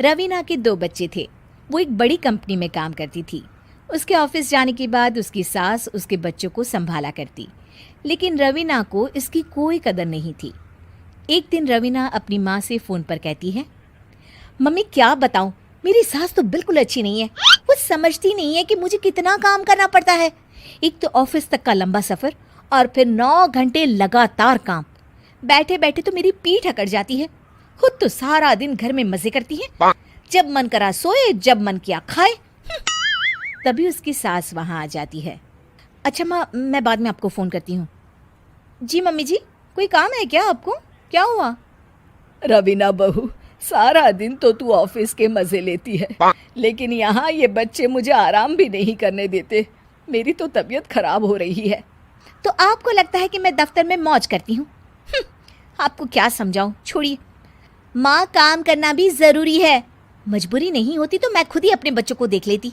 रवीना के 2 बच्चे थे। वो एक बड़ी कंपनी में काम करती थी। उसके ऑफिस जाने के बाद उसकी सास उसके बच्चों को संभाला करती, लेकिन रवीना को इसकी कोई कदर नहीं थी। एक दिन रवीना अपनी माँ से फ़ोन पर कहती है, मम्मी क्या बताऊं, मेरी सास तो बिल्कुल अच्छी नहीं है। वो समझती नहीं है कि मुझे कितना काम करना पड़ता है। एक तो ऑफिस तक का लंबा सफ़र और फिर 9 घंटे लगातार काम। बैठे बैठे तो मेरी पीठ अकड़ जाती है। खुद तो सारा दिन घर में मजे करती है, जब मन करा सोए, जब मन किया खाए। तभी उसकी सास वहाँ आ जाती है। अच्छा माँ, मैं बाद में आपको फ़ोन करती हूँ। जी मम्मी जी, कोई काम है क्या आपको? क्या हुआ? रवीना बहू, सारा दिन तो तू ऑफिस के मजे लेती है, लेकिन यहाँ ये बच्चे मुझे आराम भी नहीं करने देते। मेरी तो तबीयत खराब हो रही है। तो आपको लगता है कि मैं दफ्तर में मौज करती हूँ? आपको क्या समझाऊं, छोड़िए। माँ, काम करना भी ज़रूरी है। मजबूरी नहीं होती तो मैं खुद ही अपने बच्चों को देख लेती।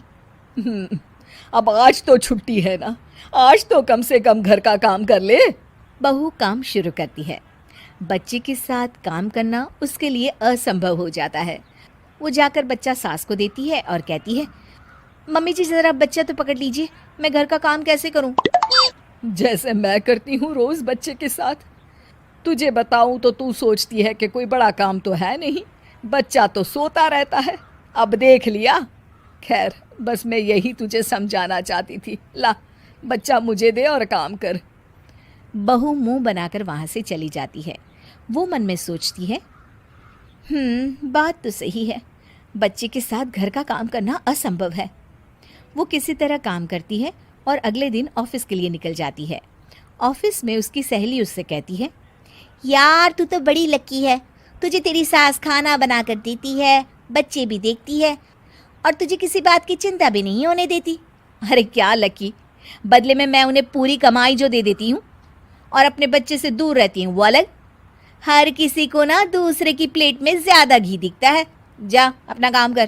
अब आज तो छुट्टी है ना, आज तो कम से कम घर का काम कर ले। बहू काम शुरू करती है। बच्चे के साथ काम करना उसके लिए असंभव हो जाता है। वो जाकर बच्चा सास को देती है और कहती है, मम्मी जी ज़रा बच्चा तो पकड़ लीजिए, मैं घर का काम कैसे करूं? जैसे मैं करती हूँ रोज बच्चे के साथ। तुझे बताऊं तो तू सोचती है कि कोई बड़ा काम तो है नहीं, बच्चा तो सोता रहता है। अब देख लिया। खैर, बस मैं यही तुझे समझाना चाहती थी। ला, बच्चा मुझे दे और काम कर। बहू मुंह बनाकर वहाँ से चली जाती है। वो मन में सोचती है, बात तो सही है, बच्चे के साथ घर का काम करना असंभव है। वो किसी तरह काम करती है और अगले दिन ऑफिस के लिए निकल जाती है। ऑफिस में उसकी सहेली उससे कहती है, यार तू तो बड़ी लकी है, तुझे तेरी सास खाना बना कर देती है, बच्चे भी देखती है और तुझे किसी बात की चिंता भी नहीं होने देती। अरे क्या लकी, बदले में मैं उन्हें पूरी कमाई जो दे देती हूँ और अपने बच्चे से दूर रहती हूँ वो अलग। हर किसी को ना दूसरे की प्लेट में ज़्यादा घी दिखता है। जा अपना काम कर।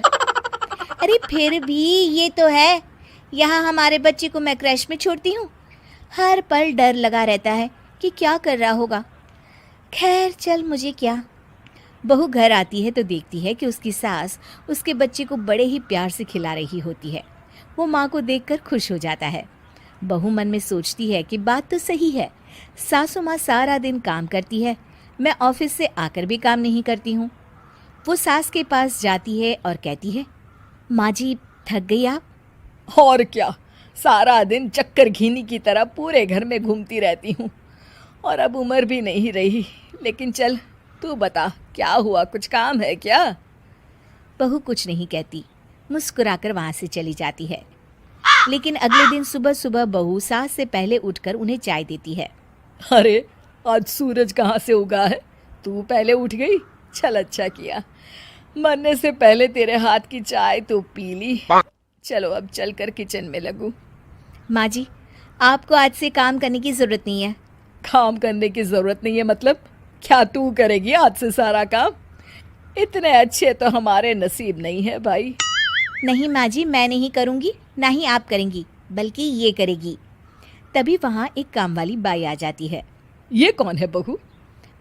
अरे फिर भी ये तो है, यहाँ हमारे बच्चे को मैं क्रैश में छोड़ती हूँ, हर पल डर लगा रहता है कि क्या कर रहा होगा। खैर चल, मुझे क्या। बहू घर आती है तो देखती है कि उसकी सास उसके बच्चे को बड़े ही प्यार से खिला रही होती है। वो माँ को देखकर खुश हो जाता है। बहू मन में सोचती है कि बात तो सही है, सासू माँ सारा दिन काम करती है, मैं ऑफिस से आकर भी काम नहीं करती हूँ। वो सास के पास जाती है और कहती है, माँ जी थक गई आप? और क्या, सारा दिन चक्कर घीनी की तरह पूरे घर में घूमती रहती हूँ और अब उम्र भी नहीं रही। लेकिन चल, तू बता क्या हुआ, कुछ काम है क्या? बहू कुछ नहीं कहती, मुस्कुराकर वहाँ से चली जाती है। लेकिन अगले दिन सुबह सुबह बहू सास से पहले उठकर उन्हें चाय देती है। अरे, आज सूरज कहाँ से उगा है? तू पहले उठ गई? चल, अच्छा किया, मरने से पहले तेरे हाथ की चाय तो पी ली। चलो अब चलकर किचन में लगूं। माँ जी, आपको आज से काम करने की ज़रूरत नहीं है। काम करने की ज़रूरत नहीं है मतलब? क्या तू करेगी आज से सारा काम? इतने अच्छे तो हमारे नसीब नहीं है भाई। नहीं माँ जी, मैं नहीं करूँगी, ना ही आप करेंगी, बल्कि ये करेगी। तभी वहाँ एक काम वाली बाई आ जाती है। ये कौन है बहू?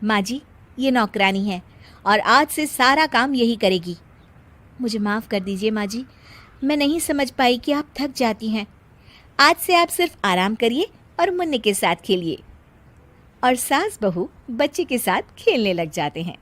माँ जी, ये नौकरानी है और आज से सारा काम यही करेगी। मुझे माफ़ कर दीजिए माँ जी, मैं नहीं समझ पाई कि आप थक जाती हैं। आज से आप सिर्फ आराम करिए और मुन्ने के साथ खेलिए। और सास बहू बच्चे के साथ खेलने लग जाते हैं।